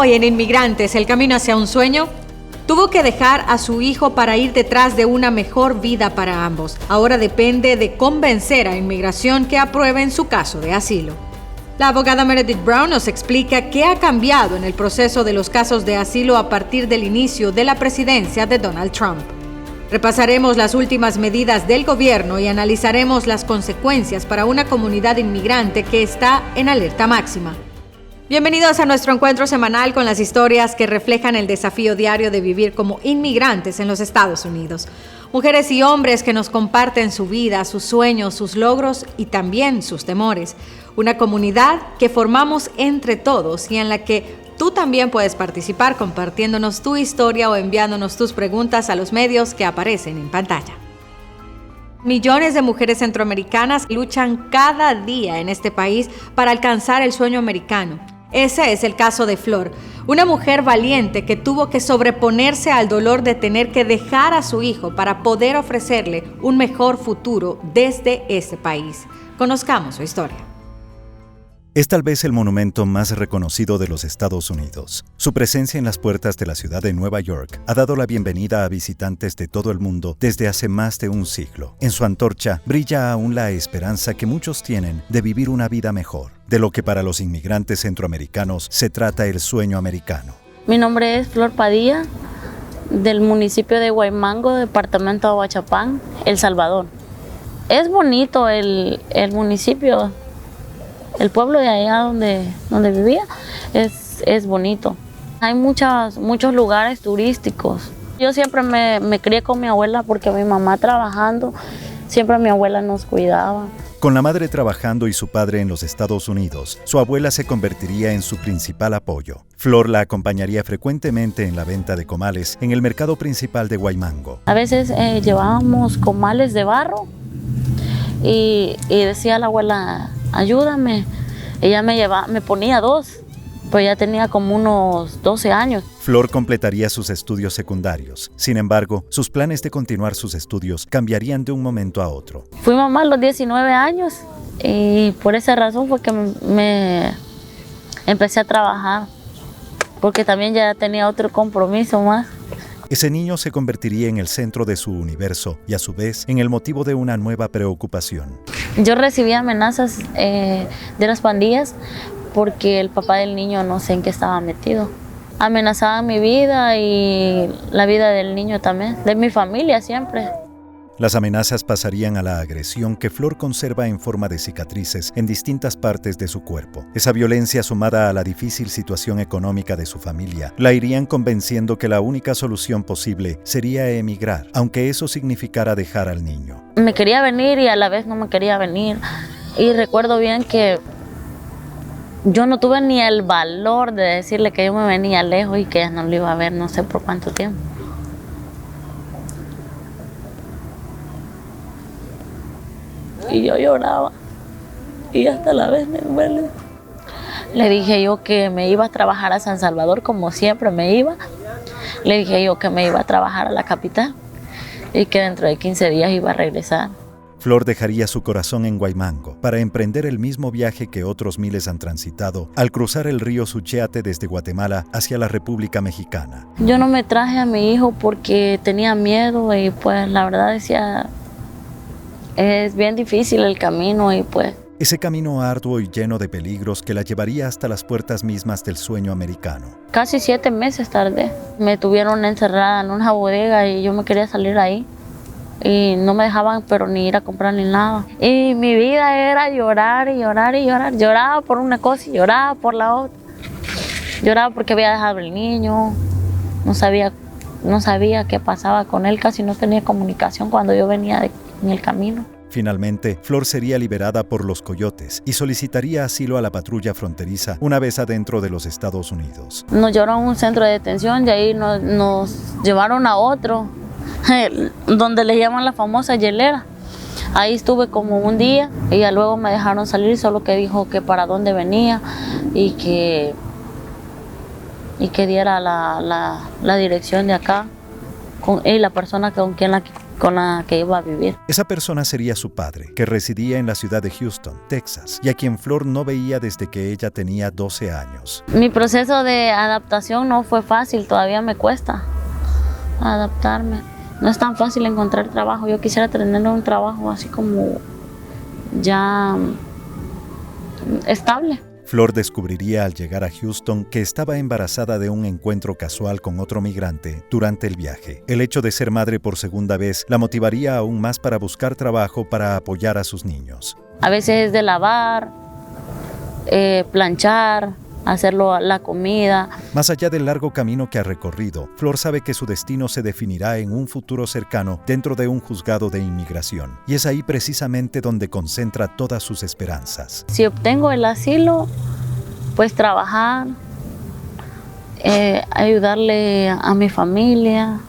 Hoy en Inmigrantes, el camino hacia un sueño, tuvo que dejar a su hijo para ir detrás de una mejor vida para ambos. Ahora depende de convencer a Inmigración que aprueben su caso de asilo. La abogada Meredith Brown nos explica qué ha cambiado en el proceso de los casos de asilo a partir del inicio de la presidencia de Donald Trump. Repasaremos las últimas medidas del gobierno y analizaremos las consecuencias para una comunidad inmigrante que está en alerta máxima. Bienvenidos a nuestro encuentro semanal con las historias que reflejan el desafío diario de vivir como inmigrantes en los Estados Unidos. Mujeres y hombres que nos comparten su vida, sus sueños, sus logros y también sus temores. Una comunidad que formamos entre todos y en la que tú también puedes participar compartiéndonos tu historia o enviándonos tus preguntas a los medios que aparecen en pantalla. Millones de mujeres centroamericanas luchan cada día en este país para alcanzar el sueño americano. Ese es el caso de Flor, una mujer valiente que tuvo que sobreponerse al dolor de tener que dejar a su hijo para poder ofrecerle un mejor futuro desde ese país. Conozcamos su historia. Es tal vez el monumento más reconocido de los Estados Unidos. Su presencia en las puertas de la ciudad de Nueva York ha dado la bienvenida a visitantes de todo el mundo desde hace más de un siglo. En su antorcha brilla aún la esperanza que muchos tienen de vivir una vida mejor, de lo que para los inmigrantes centroamericanos se trata el sueño americano. Mi nombre es Flor Padilla, del municipio de Huaymango, departamento de Ahuachapán, El Salvador. Es bonito el municipio. El pueblo de allá donde vivía es bonito. Hay muchos lugares turísticos. Yo siempre me crié con mi abuela porque mi mamá trabajando, siempre mi abuela nos cuidaba. Con la madre trabajando y su padre en los Estados Unidos, su abuela se convertiría en su principal apoyo. Flor la acompañaría frecuentemente en la venta de comales en el mercado principal de Huaymango. A veces llevábamos comales de barro y decía la abuela, ayúdame. Ella me ponía 2, pues ya tenía como unos 12 años. Flor completaría sus estudios secundarios. Sin embargo, sus planes de continuar sus estudios cambiarían de un momento a otro. Fui mamá a los 19 años y por esa razón fue que me empecé a trabajar, porque también ya tenía otro compromiso más. Ese niño se convertiría en el centro de su universo y a su vez en el motivo de una nueva preocupación. Yo recibí amenazas de las pandillas porque el papá del niño no sé en qué estaba metido. Amenazaban mi vida y la vida del niño también, de mi familia siempre. Las amenazas pasarían a la agresión que Flor conserva en forma de cicatrices en distintas partes de su cuerpo. Esa violencia, sumada a la difícil situación económica de su familia, la irían convenciendo que la única solución posible sería emigrar, aunque eso significara dejar al niño. Me quería venir y a la vez no me quería venir. Y recuerdo bien que yo no tuve ni el valor de decirle que yo me venía lejos y que ella no lo iba a ver no sé por cuánto tiempo. Y yo lloraba y hasta la vez me duele. Le dije yo que me iba a trabajar a San Salvador como siempre me iba. Le dije yo que me iba a trabajar a la capital y que dentro de 15 días iba a regresar. Flor dejaría su corazón en Huaymango para emprender el mismo viaje que otros miles han transitado al cruzar el río Suchiate desde Guatemala hacia la República Mexicana. Yo no me traje a mi hijo porque tenía miedo y pues la verdad decía, es bien difícil el camino y pues... Ese camino arduo y lleno de peligros que la llevaría hasta las puertas mismas del sueño americano. Casi 7 meses tardé. Me tuvieron encerrada en una bodega y yo me quería salir ahí. Y no me dejaban pero ni ir a comprar ni nada. Y mi vida era llorar y llorar y llorar. Lloraba por una cosa y lloraba por la otra. Lloraba porque había dejado el niño. No sabía qué pasaba con él. Casi no tenía comunicación cuando yo venía en el camino. Finalmente, Flor sería liberada por los coyotes y solicitaría asilo a la patrulla fronteriza una vez adentro de los Estados Unidos. Nos llevaron a un centro de detención, de ahí nos llevaron a otro, donde le llaman la famosa hielera. Ahí estuve como un día y ya luego me dejaron salir, solo que dijo que para dónde venía y que diera la dirección de acá y la persona con quien con la que iba a vivir. Esa persona sería su padre, que residía en la ciudad de Houston, Texas, y a quien Flor no veía desde que ella tenía 12 años. Mi proceso de adaptación no fue fácil, todavía me cuesta adaptarme. No es tan fácil encontrar trabajo. Yo quisiera tener un trabajo así como ya estable. Flor descubriría al llegar a Houston que estaba embarazada de un encuentro casual con otro migrante durante el viaje. El hecho de ser madre por segunda vez la motivaría aún más para buscar trabajo para apoyar a sus niños. A veces es de lavar, planchar, hacer la comida. Más allá del largo camino que ha recorrido, Flor sabe que su destino se definirá en un futuro cercano dentro de un juzgado de inmigración. Y es ahí precisamente donde concentra todas sus esperanzas. Si obtengo el asilo, pues trabajar, ayudarle a mi familia.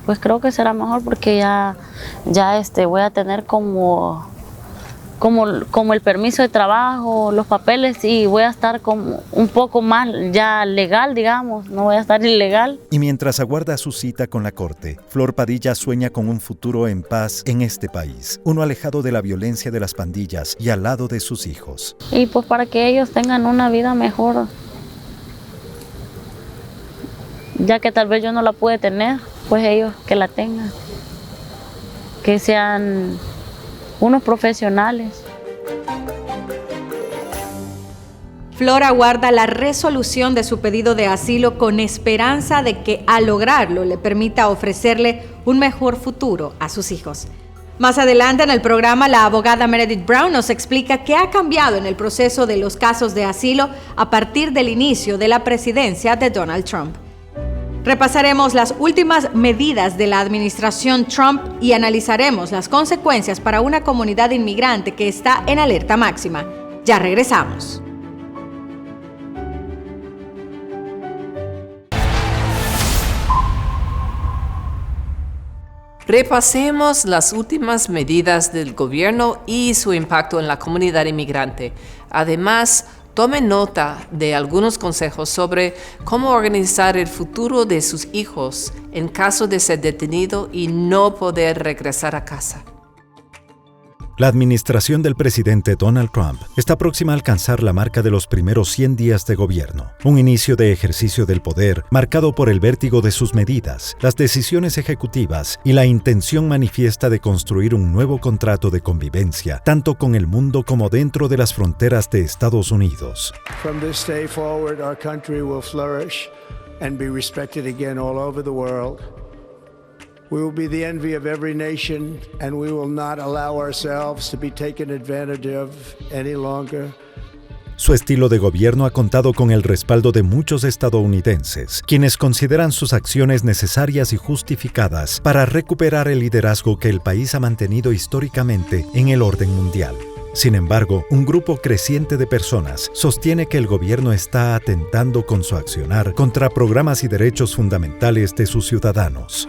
Pues creo que será mejor porque ya voy a tener como el permiso de trabajo, los papeles, y voy a estar como un poco más ya legal, digamos, no voy a estar ilegal. Y mientras aguarda su cita con la corte, Flor Padilla sueña con un futuro en paz en este país, uno alejado de la violencia de las pandillas y al lado de sus hijos. Y pues para que ellos tengan una vida mejor, ya que tal vez yo no la pude tener, pues ellos que la tengan, que sean unos profesionales. Flor aguarda la resolución de su pedido de asilo con esperanza de que al lograrlo le permita ofrecerle un mejor futuro a sus hijos. Más adelante en el programa, la abogada Meredith Brown nos explica qué ha cambiado en el proceso de los casos de asilo a partir del inicio de la presidencia de Donald Trump. Repasaremos las últimas medidas de la administración Trump y analizaremos las consecuencias para una comunidad inmigrante que está en alerta máxima. Ya regresamos. Repasemos las últimas medidas del gobierno y su impacto en la comunidad inmigrante. Además, tome nota de algunos consejos sobre cómo organizar el futuro de sus hijos en caso de ser detenido y no poder regresar a casa. La administración del presidente Donald Trump está próxima a alcanzar la marca de los primeros 100 días de gobierno, un inicio de ejercicio del poder marcado por el vértigo de sus medidas, las decisiones ejecutivas y la intención manifiesta de construir un nuevo contrato de convivencia, tanto con el mundo como dentro de las fronteras de Estados Unidos. From this day forward, our country will flourish and be respected again all over the world. We will be the envy of every nation, and we will not allow ourselves to be taken advantage of any longer. Su estilo de gobierno ha contado con el respaldo de muchos estadounidenses, quienes consideran sus acciones necesarias y justificadas para recuperar el liderazgo que el país ha mantenido históricamente en el orden mundial. Sin embargo, un grupo creciente de personas sostiene que el gobierno está atentando con su accionar contra programas y derechos fundamentales de sus ciudadanos.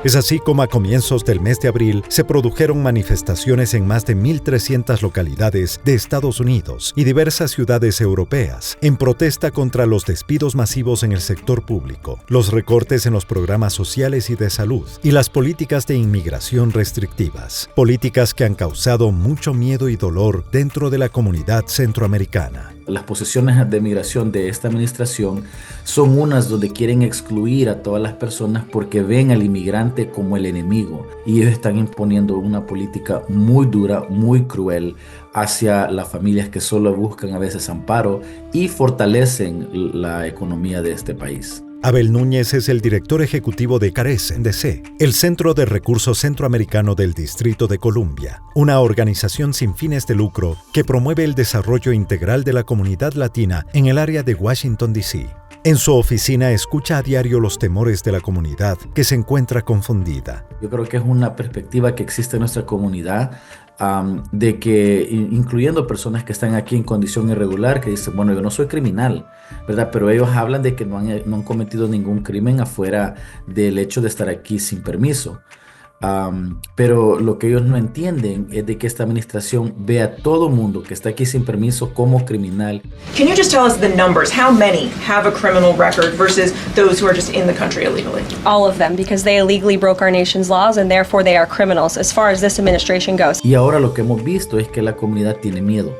Es así como a comienzos del mes de abril se produjeron manifestaciones en más de 1,300 localidades de Estados Unidos y diversas ciudades europeas, en protesta contra los despidos masivos en el sector público, los recortes en los programas sociales y de salud, y las políticas de inmigración restrictivas, políticas que han causado mucho miedo y dolor dentro de la comunidad centroamericana. Las posiciones de migración de esta administración son unas donde quieren excluir a todas las personas porque ven al inmigrante como el enemigo, y ellos están imponiendo una política muy dura, muy cruel hacia las familias que solo buscan a veces amparo y fortalecen la economía de este país. Abel Núñez es el director ejecutivo de CARES DC, el Centro de Recursos Centroamericano del Distrito de Columbia, una organización sin fines de lucro que promueve el desarrollo integral de la comunidad latina en el área de Washington, D.C. En su oficina escucha a diario los temores de la comunidad que se encuentra confundida. Yo creo que es una perspectiva que existe en nuestra comunidad, de que, incluyendo personas que están aquí en condición irregular, que dicen, bueno, yo no soy criminal, ¿verdad? Pero ellos hablan de que no han cometido ningún crimen afuera del hecho de estar aquí sin permiso. Pero lo que ellos no entienden es de que esta administración ve a todo mundo que está aquí sin permiso como criminal. Can you just tell us the numbers? How many have a criminal record versus those who are just in the country illegally? All of them, because they illegally broke our nation's laws and therefore they are criminals as far as this administration goes. Y ahora lo que hemos visto es que la comunidad tiene miedo,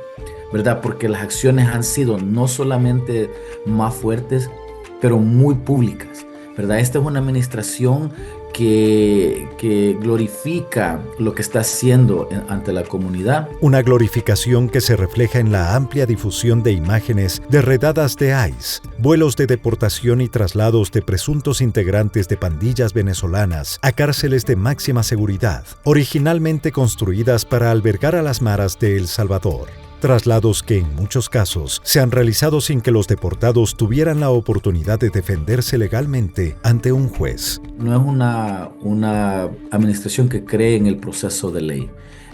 ¿verdad? Porque las acciones han sido no solamente más fuertes, pero muy públicas, ¿verdad? Esta es una administración que glorifica lo que está haciendo ante la comunidad. Una glorificación que se refleja en la amplia difusión de imágenes de redadas de ICE, vuelos de deportación y traslados de presuntos integrantes de pandillas venezolanas a cárceles de máxima seguridad, originalmente construidas para albergar a las maras de El Salvador. Traslados que en muchos casos se han realizado sin que los deportados tuvieran la oportunidad de defenderse legalmente ante un juez. No es una administración que cree en el proceso de ley,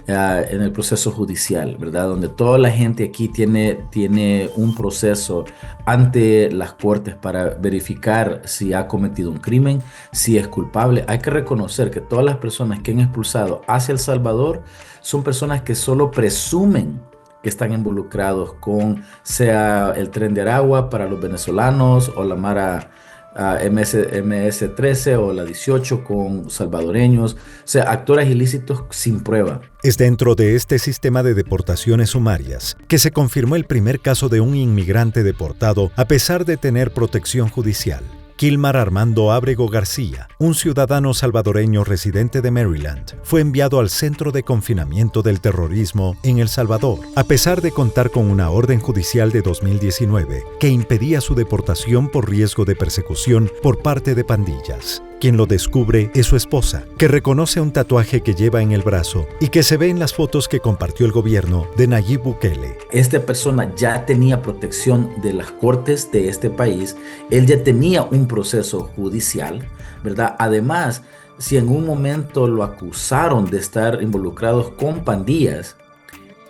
en el proceso judicial, ¿verdad? Donde toda la gente aquí tiene un proceso ante las cortes para verificar si ha cometido un crimen, si es culpable. Hay que reconocer que todas las personas que han expulsado hacia El Salvador son personas que solo presumen que están involucrados con, sea el Tren de Aragua para los venezolanos o la Mara MS-13 o la 18 con salvadoreños, o sea, actores ilícitos sin prueba. Es dentro de este sistema de deportaciones sumarias que se confirmó el primer caso de un inmigrante deportado a pesar de tener protección judicial. Kilmar Armando Ábrego García, un ciudadano salvadoreño residente de Maryland, fue enviado al Centro de Confinamiento del Terrorismo en El Salvador, a pesar de contar con una orden judicial de 2019 que impedía su deportación por riesgo de persecución por parte de pandillas. Quien lo descubre es su esposa, que reconoce un tatuaje que lleva en el brazo y que se ve en las fotos que compartió el gobierno de Nayib Bukele. Esta persona ya tenía protección de las cortes de este país, él ya tenía un proceso judicial, ¿verdad? Además, si en un momento lo acusaron de estar involucrados con pandillas,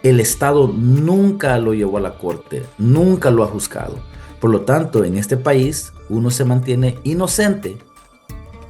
el Estado nunca lo llevó a la corte, nunca lo ha juzgado. Por lo tanto, en este país uno se mantiene inocente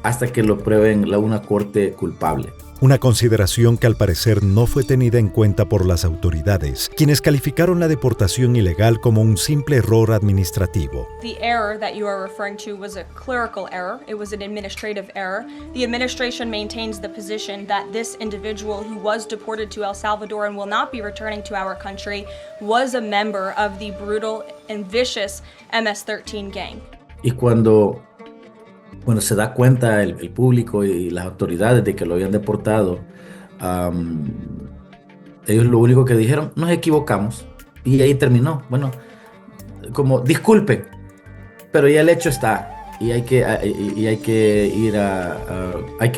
hasta que lo prueben una corte culpable. Una consideración que al parecer no fue tenida en cuenta por las autoridades, quienes calificaron la deportación ilegal como un simple error administrativo. The error that you are referring to was a clerical error. It was an administrative error. The administration maintains the position that this individual who was deported to El Salvador and will not be returning to our country was a member of the brutal and vicious MS-13 gang. Y cuando se da cuenta el público y las autoridades de que lo habían deportado, ellos lo único que dijeron, nos equivocamos, y ahí terminó. Bueno, como disculpe, pero ya el hecho está y hay que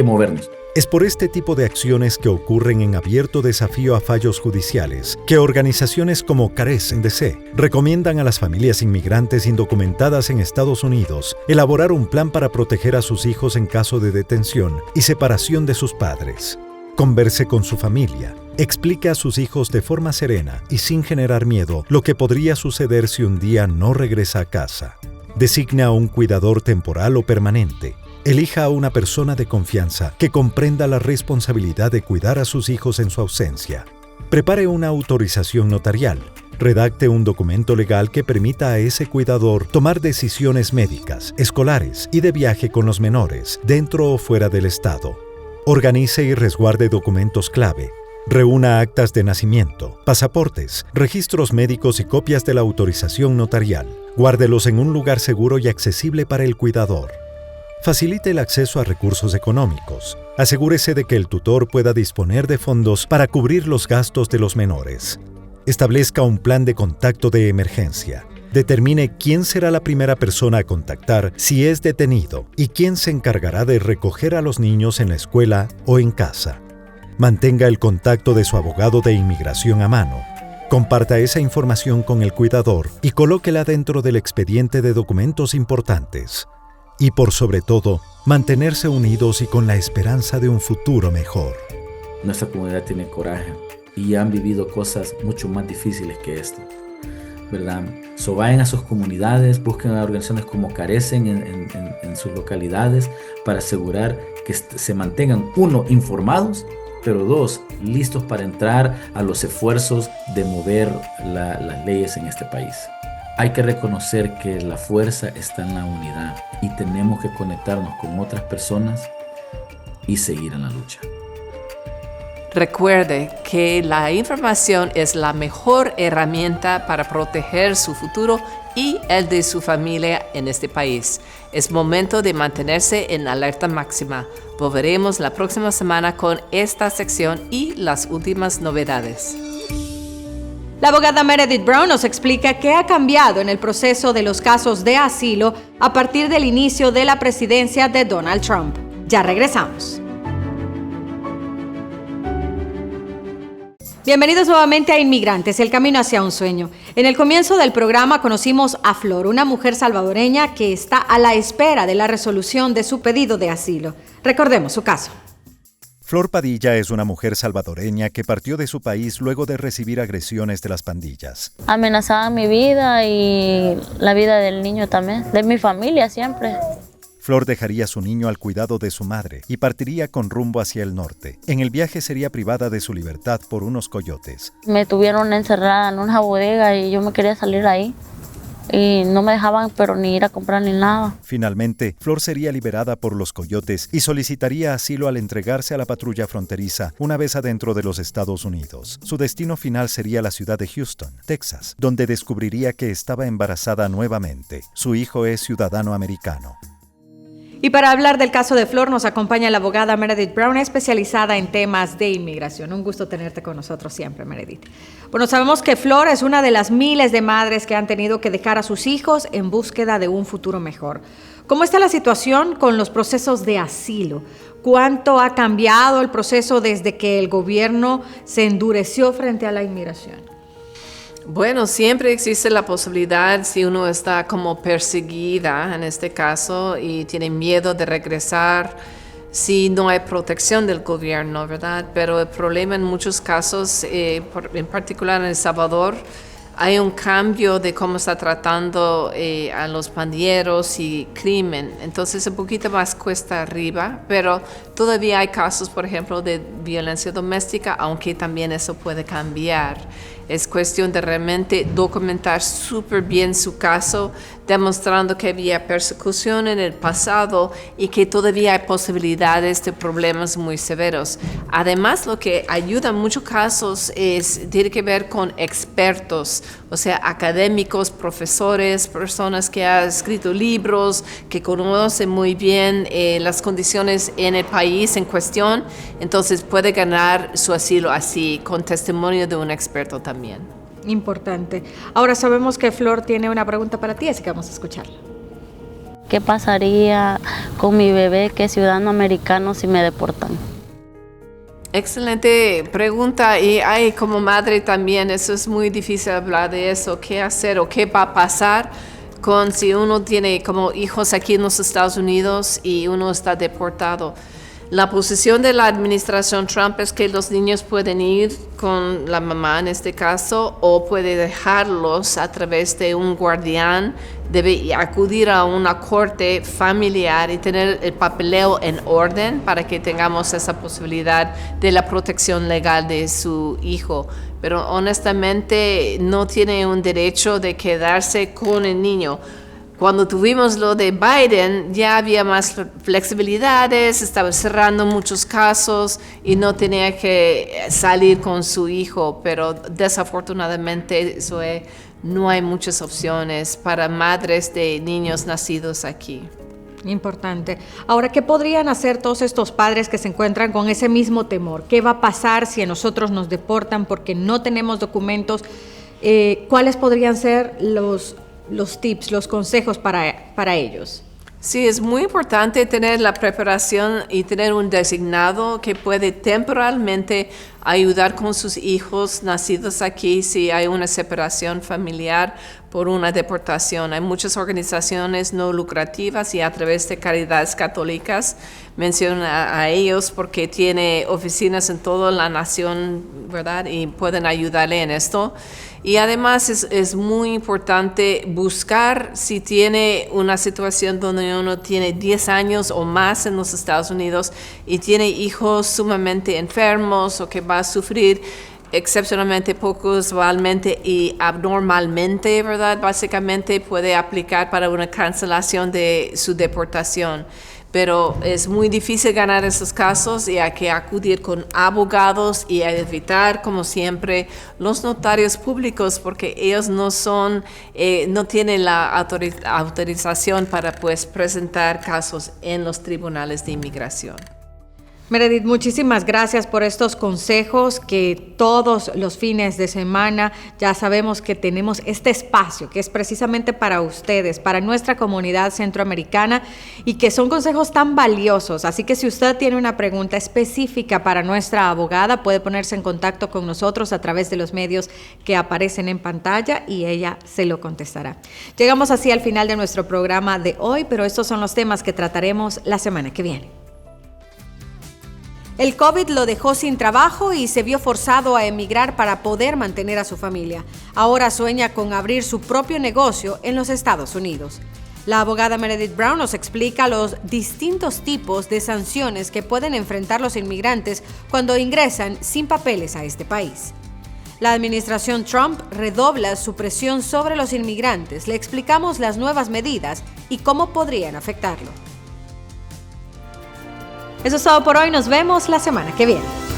movernos. Es por este tipo de acciones que ocurren en abierto desafío a fallos judiciales que organizaciones como CARES en DC recomiendan a las familias inmigrantes indocumentadas en Estados Unidos elaborar un plan para proteger a sus hijos en caso de detención y separación de sus padres. Converse con su familia, explique a sus hijos de forma serena y sin generar miedo lo que podría suceder si un día no regresa a casa. Designe a un cuidador temporal o permanente. Elija a una persona de confianza que comprenda la responsabilidad de cuidar a sus hijos en su ausencia. Prepare una autorización notarial. Redacte un documento legal que permita a ese cuidador tomar decisiones médicas, escolares y de viaje con los menores, dentro o fuera del estado. Organice y resguarde documentos clave. Reúna actas de nacimiento, pasaportes, registros médicos y copias de la autorización notarial. Guárdelos en un lugar seguro y accesible para el cuidador. Facilite el acceso a recursos económicos. Asegúrese de que el tutor pueda disponer de fondos para cubrir los gastos de los menores. Establezca un plan de contacto de emergencia. Determine quién será la primera persona a contactar si es detenido y quién se encargará de recoger a los niños en la escuela o en casa. Mantenga el contacto de su abogado de inmigración a mano. Comparta esa información con el cuidador y colóquela dentro del expediente de documentos importantes. Y por sobre todo, mantenerse unidos y con la esperanza de un futuro mejor. Nuestra comunidad tiene coraje y han vivido cosas mucho más difíciles que esto. ¿verdad? Vayan a sus comunidades, busquen a organizaciones como Carecen en sus localidades para asegurar que se mantengan, uno, informados, pero dos, listos para entrar a los esfuerzos de mover las leyes en este país. Hay que reconocer que la fuerza está en la unidad y tenemos que conectarnos con otras personas y seguir en la lucha. Recuerde que la información es la mejor herramienta para proteger su futuro y el de su familia en este país. Es momento de mantenerse en alerta máxima. Volveremos la próxima semana con esta sección y las últimas novedades. La abogada Meredith Brown nos explica qué ha cambiado en el proceso de los casos de asilo a partir del inicio de la presidencia de Donald Trump. Ya regresamos. Bienvenidos nuevamente a Inmigrantes, el camino hacia un sueño. En el comienzo del programa conocimos a Flor, una mujer salvadoreña que está a la espera de la resolución de su pedido de asilo. Recordemos su caso. Flor Padilla es una mujer salvadoreña que partió de su país luego de recibir agresiones de las pandillas. Amenazaban mi vida y la vida del niño también, de mi familia siempre. Flor dejaría a su niño al cuidado de su madre y partiría con rumbo hacia el norte. En el viaje sería privada de su libertad por unos coyotes. Me tuvieron encerrada en una bodega y yo me quería salir ahí. Y no me dejaban pero ni ir a comprar ni nada. Finalmente, Flor sería liberada por los coyotes y solicitaría asilo al entregarse a la patrulla fronteriza una vez adentro de los Estados Unidos. Su destino final sería la ciudad de Houston, Texas, donde descubriría que estaba embarazada nuevamente. Su hijo es ciudadano americano. Y para hablar del caso de Flor nos acompaña la abogada Meredith Brown, especializada en temas de inmigración. Un gusto tenerte con nosotros siempre, Meredith. Bueno, sabemos que Flor es una de las miles de madres que han tenido que dejar a sus hijos en búsqueda de un futuro mejor. ¿Cómo está la situación con los procesos de asilo? ¿Cuánto ha cambiado el proceso desde que el gobierno se endureció frente a la inmigración? Bueno, siempre existe la posibilidad si uno está como perseguida en este caso y tiene miedo de regresar, si no hay protección del gobierno, ¿verdad? Pero el problema en muchos casos, en particular en El Salvador, hay un cambio de cómo está tratando a los pandilleros y crimen. Entonces, un poquito más cuesta arriba, pero todavía hay casos, por ejemplo, de violencia doméstica, aunque también eso puede cambiar. Es cuestión de realmente documentar súper bien su caso, demostrando que había persecución en el pasado y que todavía hay posibilidades de problemas muy severos. Además, lo que ayuda en muchos casos tiene que ver con expertos, o sea, académicos, profesores, personas que han escrito libros, que conocen muy bien las condiciones en el país en cuestión, entonces puede ganar su asilo así, con testimonio de un experto también. Importante. Ahora sabemos que Flor tiene una pregunta para ti, así que vamos a escucharla. ¿Qué pasaría con mi bebé que es ciudadano americano si me deportan? Excelente pregunta, y hay como madre también, eso es muy difícil hablar de eso, qué hacer o qué va a pasar con si uno tiene como hijos aquí en los Estados Unidos y uno está deportado. La posición de la administración Trump es que los niños pueden ir con la mamá en este caso o puede dejarlos a través de un guardián, debe acudir a una corte familiar y tener el papeleo en orden para que tengamos esa posibilidad de la protección legal de su hijo. Pero honestamente no tiene un derecho de quedarse con el niño. Cuando tuvimos lo de Biden, ya había más flexibilidades, estaba cerrando muchos casos y no tenía que salir con su hijo, pero desafortunadamente no hay muchas opciones para madres de niños nacidos aquí. Importante. Ahora, ¿qué podrían hacer todos estos padres que se encuentran con ese mismo temor? ¿Qué va a pasar si a nosotros nos deportan porque no tenemos documentos? ¿Cuáles podrían ser los tips, los consejos para ellos? Sí, es muy importante tener la preparación y tener un designado que puede temporalmente ayudar con sus hijos nacidos aquí si hay una separación familiar por una deportación. Hay muchas organizaciones no lucrativas y a través de Caridades Católicas menciona a ellos porque tiene oficinas en toda la nación, ¿verdad? Y pueden ayudarle en esto. Y además es muy importante buscar si tiene una situación donde uno tiene 10 años o más en los Estados Unidos y tiene hijos sumamente enfermos o que va a sufrir excepcionalmente poco usualmente y abnormalmente, ¿verdad? Básicamente puede aplicar para una cancelación de su deportación. Pero es muy difícil ganar esos casos y hay que acudir con abogados y evitar, como siempre, los notarios públicos porque ellos no tienen la autorización para presentar casos en los tribunales de inmigración. Meredith, muchísimas gracias por estos consejos que todos los fines de semana ya sabemos que tenemos este espacio que es precisamente para ustedes, para nuestra comunidad centroamericana y que son consejos tan valiosos. Así que si usted tiene una pregunta específica para nuestra abogada, puede ponerse en contacto con nosotros a través de los medios que aparecen en pantalla y ella se lo contestará. Llegamos así al final de nuestro programa de hoy, pero estos son los temas que trataremos la semana que viene. El COVID lo dejó sin trabajo y se vio forzado a emigrar para poder mantener a su familia. Ahora sueña con abrir su propio negocio en los Estados Unidos. La abogada Meredith Brown nos explica los distintos tipos de sanciones que pueden enfrentar los inmigrantes cuando ingresan sin papeles a este país. La administración Trump redobla su presión sobre los inmigrantes. Le explicamos las nuevas medidas y cómo podrían afectarlo. Eso es todo por hoy. Nos vemos la semana que viene.